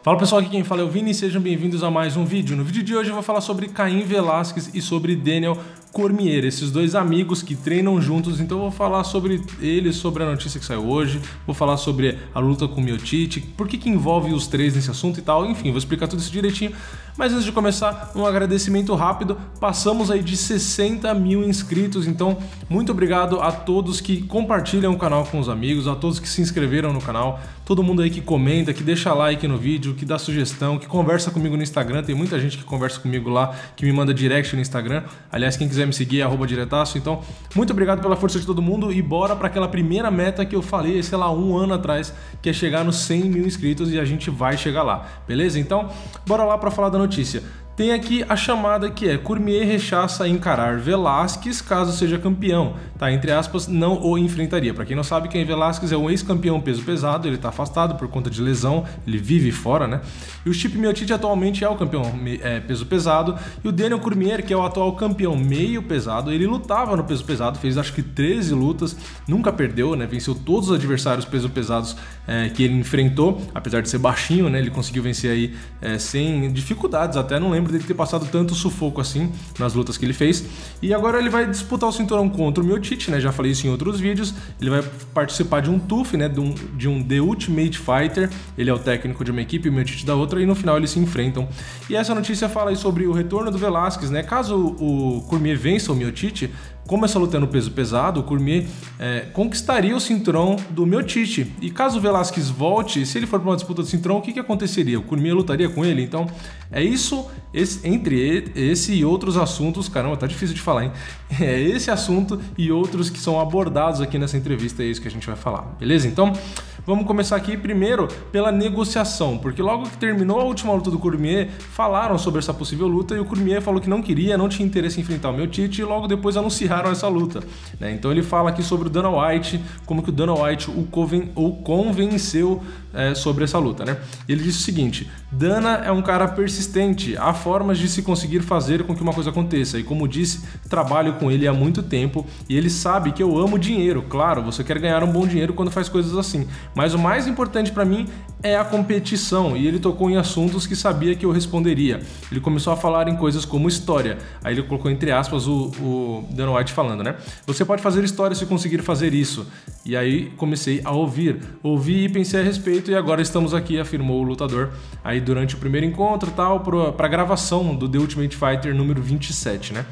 Fala pessoal, aqui quem fala é o Vini e sejam bem-vindos a mais um vídeo. No vídeo de hoje eu vou falar sobre Cain Velasquez e sobre Daniel Cormier, esses dois amigos que treinam juntos. Então eu vou falar sobre eles, sobre a notícia que saiu hoje, vou falar sobre a luta com o Miocic, por que envolve os três nesse assunto e tal, enfim, vou explicar tudo isso direitinho. Mas antes de começar, um agradecimento rápido, passamos aí de 60 mil inscritos, então muito obrigado a todos que compartilham o canal com os amigos, a todos que se inscreveram no canal, todo mundo aí que comenta, que deixa like no vídeo, que dá sugestão, que conversa comigo no Instagram, tem muita gente que conversa comigo lá, que me manda direct no Instagram, aliás, quem quiser me seguir é @diretaço, então muito obrigado pela força de todo mundo e bora para aquela primeira meta que eu falei, sei lá, um ano atrás, que é chegar nos 100 mil inscritos e a gente vai chegar lá, beleza? Então, bora lá para falar da notícia. Tem aqui a chamada que é: Cormier rechaça encarar Velasquez caso seja campeão, tá? Entre aspas, não o enfrentaria. Para quem não sabe, Cain Velasquez é um ex-campeão peso pesado, ele tá afastado por conta de lesão, ele vive fora, né? E o Stipe Miocic atualmente é o campeão peso pesado, e o Daniel Cormier, que é o atual campeão meio pesado, ele lutava no peso pesado, fez acho que 13 lutas, nunca perdeu, né? Venceu todos os adversários peso pesados que ele enfrentou, apesar de ser baixinho, né? Ele conseguiu vencer aí sem dificuldades, até não lembro dele ter passado tanto sufoco assim nas lutas que ele fez. E agora ele vai disputar o cinturão contra o Miocic, né? Já falei isso em outros vídeos. Ele vai participar de um TUF, né? De um The Ultimate Fighter. Ele é o técnico de uma equipe, o Miocic da outra, e no final eles se enfrentam. E essa notícia fala aí sobre o retorno do Velasquez, né? Caso o Cormier vença o Miocic, como essa luta é no peso pesado, o Cormier conquistaria o cinturão do Miocic. E caso o Velasquez volte, se ele for para uma disputa de cinturão, o que aconteceria? O Cormier lutaria com ele? Então, é isso, entre esse e outros assuntos, caramba, tá difícil de falar, hein? É esse assunto e outros que são abordados aqui nessa entrevista, é isso que a gente vai falar, beleza? Então, vamos começar aqui primeiro pela negociação, porque logo que terminou a última luta do Cormier, falaram sobre essa possível luta e o Cormier falou que não queria, não tinha interesse em enfrentar o Miocic e logo depois anunciaram essa luta, né? Então ele fala aqui sobre o Dana White, como que o Dana White o convenceu sobre essa luta, né? Ele disse o seguinte: Dana é um cara persistente, há formas de se conseguir fazer com que uma coisa aconteça e, como disse, trabalho com ele há muito tempo e ele sabe que eu amo dinheiro. Claro, você quer ganhar um bom dinheiro quando faz coisas assim, mas o mais importante para mim é a competição, e ele tocou em assuntos que sabia que eu responderia. Ele começou a falar em coisas como história, aí ele colocou entre aspas o Dana White falando, né? Você pode fazer história se conseguir fazer isso. E aí comecei a ouvi e pensei a respeito e agora estamos aqui, afirmou o lutador aí durante o primeiro encontro tal, para a gravação do The Ultimate Fighter número 27, né?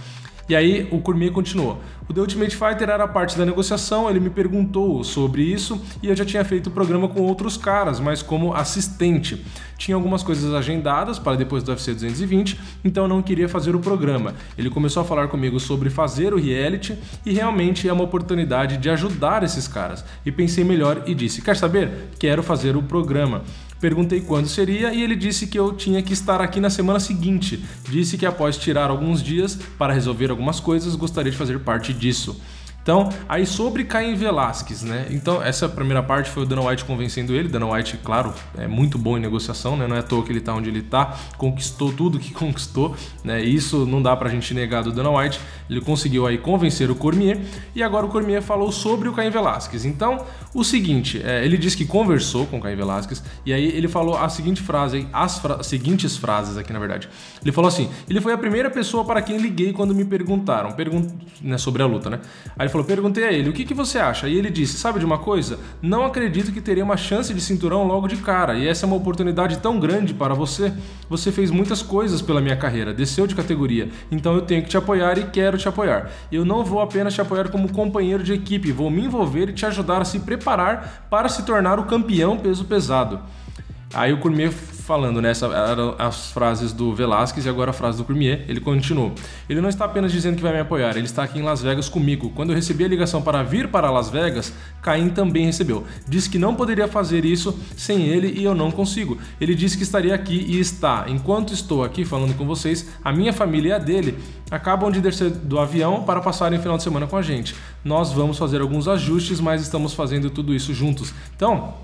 E aí o Cormier continuou: o The Ultimate Fighter era parte da negociação, ele me perguntou sobre isso e eu já tinha feito o programa com outros caras, mas como assistente. Tinha algumas coisas agendadas para depois do UFC 220, então eu não queria fazer o programa. Ele começou a falar comigo sobre fazer o reality e realmente é uma oportunidade de ajudar esses caras. E pensei melhor e disse: quer saber? Quero fazer o programa. Perguntei quando seria e ele disse que eu tinha que estar aqui na semana seguinte. Disse que após tirar alguns dias para resolver algumas coisas, gostaria de fazer parte disso. Então, aí sobre Cain Velasquez, né? Então, essa primeira parte foi o Dana White convencendo ele. Dana White, claro, é muito bom em negociação, né? Não é à toa que ele tá onde ele tá, conquistou tudo que conquistou, né? E isso não dá pra gente negar do Dana White. Ele conseguiu aí convencer o Cormier e agora o Cormier falou sobre o Cain Velasquez. Então, o seguinte, ele disse que conversou com o Cain Velasquez e aí ele falou a seguinte frase, as seguintes frases aqui, na verdade. Ele falou assim: ele foi a primeira pessoa para quem liguei quando me perguntaram, né, sobre a luta, né? Aí ele falou: perguntei a ele, o que você acha? E ele disse: sabe de uma coisa? Não acredito que teria uma chance de cinturão logo de cara, e essa é uma oportunidade tão grande para você. Você fez muitas coisas pela minha carreira, desceu de categoria, então eu tenho que te apoiar e quero te apoiar. Eu não vou apenas te apoiar como companheiro de equipe, vou me envolver e te ajudar a se preparar para se tornar o campeão peso pesado. Aí o Cormier falando, né? Essas eram as frases do Velasquez e agora a frase do Cormier. Ele continuou: ele não está apenas dizendo que vai me apoiar, ele está aqui em Las Vegas comigo. Quando eu recebi a ligação para vir para Las Vegas, Cain também recebeu. Disse que não poderia fazer isso sem ele e eu não consigo. Ele disse que estaria aqui e está. Enquanto estou aqui falando com vocês, a minha família e a dele acabam de descer do avião para passarem o final de semana com a gente. Nós vamos fazer alguns ajustes, mas estamos fazendo tudo isso juntos. Então,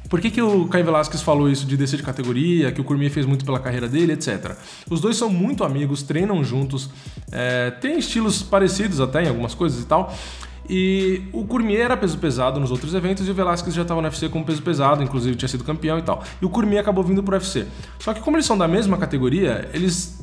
por que o Cain Velasquez falou isso de descer de categoria, que o Cormier fez muito pela carreira dele, etc. Os dois são muito amigos, treinam juntos, têm estilos parecidos até em algumas coisas e tal. E o Cormier era peso pesado nos outros eventos e o Velasquez já estava no UFC como peso pesado, inclusive tinha sido campeão e tal. E o Cormier acabou vindo pro UFC. Só que como eles são da mesma categoria,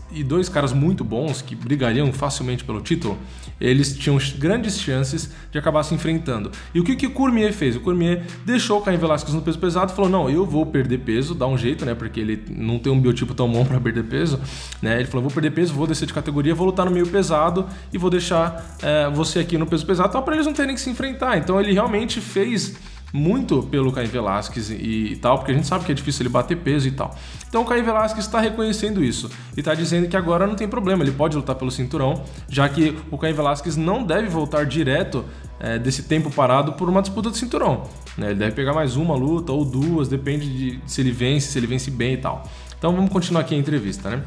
e dois caras muito bons que brigariam facilmente pelo título, eles tinham grandes chances de acabar se enfrentando. E o que o Cormier fez? O Cormier deixou o Cain Velasquez no peso pesado e falou: não, eu vou perder peso, dá um jeito, né? Porque ele não tem um biotipo tão bom para perder peso, né? Ele falou: vou perder peso, vou descer de categoria, vou lutar no meio pesado e vou deixar você aqui no peso pesado, tal, para eles não terem que se enfrentar. Então ele realmente fez muito pelo Cain Velasquez e tal, porque a gente sabe que é difícil ele bater peso e tal. Então o Cain Velasquez está reconhecendo isso e está dizendo que agora não tem problema, ele pode lutar pelo cinturão, já que o Cain Velasquez não deve voltar direto desse tempo parado por uma disputa de cinturão, né? Ele deve pegar mais uma luta ou duas, depende de se ele vence bem e tal. Então vamos continuar aqui a entrevista, né?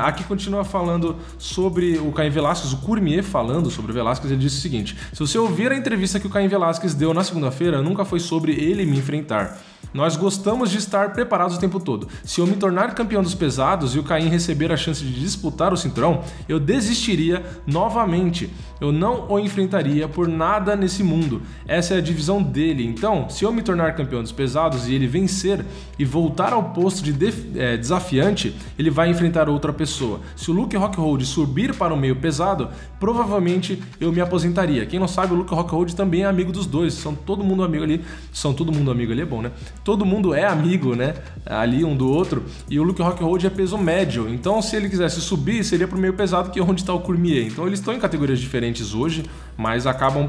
Aqui continua falando sobre o Cain Velasquez, o Cormier falando sobre o Velasquez, ele disse o seguinte: se você ouvir a entrevista que o Cain Velasquez deu na segunda-feira, nunca foi sobre ele me enfrentar. Nós gostamos de estar preparados o tempo todo. Se eu me tornar campeão dos pesados e o Cain receber a chance de disputar o cinturão, eu desistiria novamente. Eu não o enfrentaria por nada nesse mundo. Essa é a divisão dele. Então, se eu me tornar campeão dos pesados e ele vencer e voltar ao posto de desafiante, ele vai enfrentar outra pessoa. Se o Luke Rockhold subir para o meio pesado, provavelmente eu me aposentaria. Quem não sabe, o Luke Rockhold também é amigo dos dois. São todo mundo amigo ali. É bom, né? Todo mundo é amigo, né? Ali um do outro. E o Luke Rockhold é peso médio. Então, se ele quisesse subir, seria pro meio pesado, que é onde está o Cormier. Então, eles estão em categorias diferentes hoje, mas acabam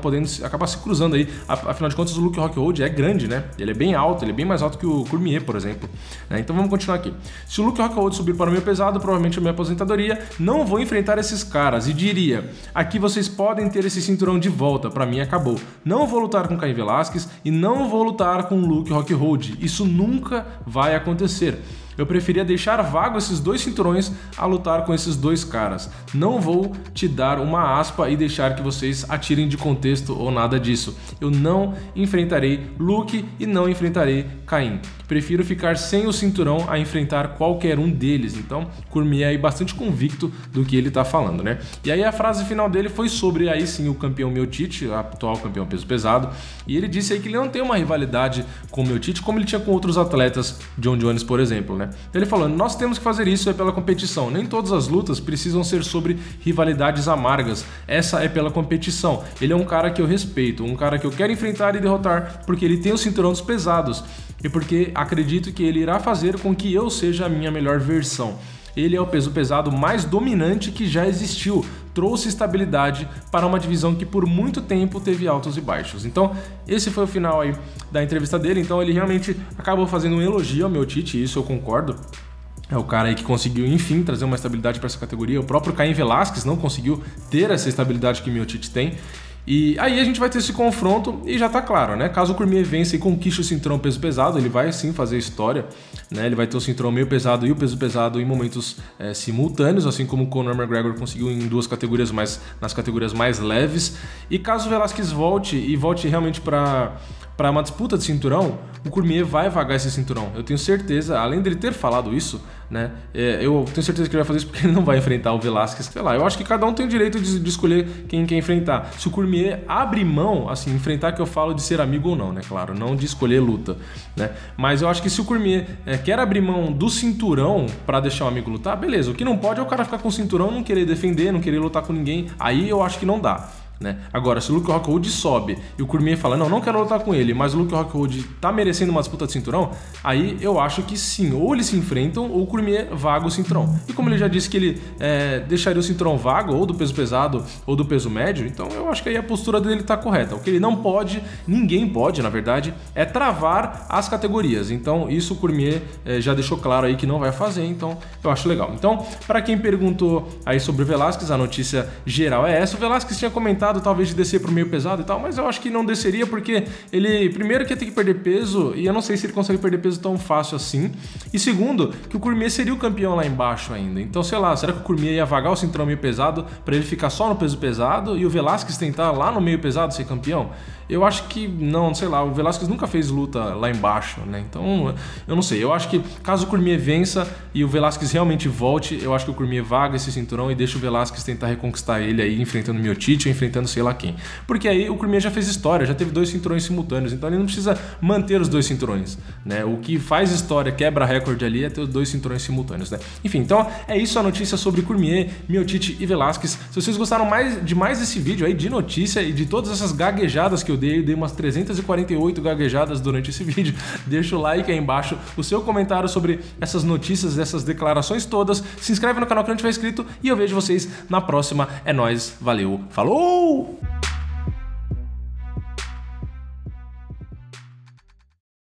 se cruzando aí. Afinal de contas, o Luke Rockhold é grande, né? Ele é bem alto, ele é bem mais alto que o Cormier, por exemplo. Então, vamos continuar aqui. Se o Luke Rockhold subir para o meio pesado, provavelmente eu me aposentadoria. Não vou enfrentar esses caras e diria: aqui vocês podem ter esse cinturão de volta. Para mim, acabou. Não vou lutar com Cain Velasquez e não vou lutar com o Luke Rockhold. Isso nunca vai acontecer. Eu preferia deixar vago esses dois cinturões a lutar com esses dois caras. Não vou te dar uma aspa e deixar que vocês atirem de contexto ou nada disso. Eu não enfrentarei Luke e não enfrentarei Cain. Prefiro ficar sem o cinturão a enfrentar qualquer um deles. Então, Cormier aí bastante convicto do que ele tá falando, né? E aí a frase final dele foi sobre aí sim o campeão Miocic, atual campeão peso pesado. E ele disse aí que ele não tem uma rivalidade com o Miocic como ele tinha com outros atletas, John Jones, por exemplo, né? Ele falou: nós temos que fazer isso pela competição. Nem todas as lutas precisam ser sobre rivalidades amargas. Essa é pela competição. Ele é um cara que eu respeito, um cara que eu quero enfrentar e derrotar porque ele tem o cinturão dos pesados e porque acredito que ele irá fazer com que eu seja a minha melhor versão. Ele é o peso pesado mais dominante que já existiu. Trouxe estabilidade para uma divisão que por muito tempo teve altos e baixos. Então, esse foi o final aí da entrevista dele. Então, ele realmente acabou fazendo um elogio ao Miocic, isso eu concordo. É o cara aí que conseguiu, enfim, trazer uma estabilidade para essa categoria. O próprio Cain Velasquez não conseguiu ter essa estabilidade que o Miocic tem. E aí a gente vai ter esse confronto e já tá claro, né? Caso o Cormier vença e conquiste o cinturão peso pesado, ele vai sim fazer história, né? Ele vai ter o cinturão meio pesado e o peso pesado em momentos simultâneos, assim como o Conor McGregor conseguiu em duas categorias, mas nas categorias mais leves. E caso o Velasquez volte realmente para uma disputa de cinturão, o Cormier vai vagar esse cinturão. Eu tenho certeza, além dele ter falado isso, né? Eu tenho certeza que ele vai fazer isso porque ele não vai enfrentar o Velasquez, sei lá. Eu acho que cada um tem o direito de escolher quem quer enfrentar. Se o Cormier abre mão, assim, enfrentar que eu falo de ser amigo ou não, né? Claro, não de escolher luta, né? Mas eu acho que se o Cormier quer abrir mão do cinturão pra deixar o amigo lutar, beleza. O que não pode é o cara ficar com o cinturão, não querer defender, não querer lutar com ninguém. Aí eu acho que não dá, né? Agora, se o Luke Rockhold sobe e o Cormier fala: não quero lutar com ele, mas o Luke Rockhold tá merecendo uma disputa de cinturão, aí eu acho que sim, ou eles se enfrentam ou o Cormier vaga o cinturão. E como ele já disse que ele deixaria o cinturão vago, ou do peso pesado ou do peso médio, então eu acho que aí a postura dele tá correta. O que ele não pode, ninguém pode, na verdade, é travar as categorias. Então isso o Cormier já deixou claro aí que não vai fazer, então eu acho legal. Então, para quem perguntou aí sobre o Velasquez, a notícia geral é essa. O Velasquez tinha comentado talvez de descer pro meio pesado e tal, mas eu acho que não desceria porque ele, primeiro, que ia ter que perder peso e eu não sei se ele consegue perder peso tão fácil assim, e segundo, que o Cormier seria o campeão lá embaixo ainda. Então, sei lá, será que o Cormier ia vagar o cinturão meio pesado para ele ficar só no peso pesado e o Velasquez tentar lá no meio pesado ser campeão? Eu acho que não, sei lá, o Velasquez nunca fez luta lá embaixo, né? Então, eu não sei. Eu acho que caso o Cormier vença e o Velasquez realmente volte, eu acho que o Cormier vaga esse cinturão e deixa o Velasquez tentar reconquistar ele aí, enfrentando o Miocic ou enfrentando marcando sei lá quem. Porque aí o Cormier já fez história, já teve 2 cinturões simultâneos, então ele não precisa manter os 2 cinturões, né? O que faz história, quebra recorde ali é ter os 2 cinturões simultâneos, né? Enfim, então é isso a notícia sobre Cormier, Miocic e Velasquez. Se vocês gostaram demais desse vídeo aí de notícia e de todas essas gaguejadas que eu dei umas 348 gaguejadas durante esse vídeo, deixa o like aí embaixo, o seu comentário sobre essas notícias, essas declarações todas, se inscreve no canal que não tiver inscrito e eu vejo vocês na próxima. É nóis, valeu, falou!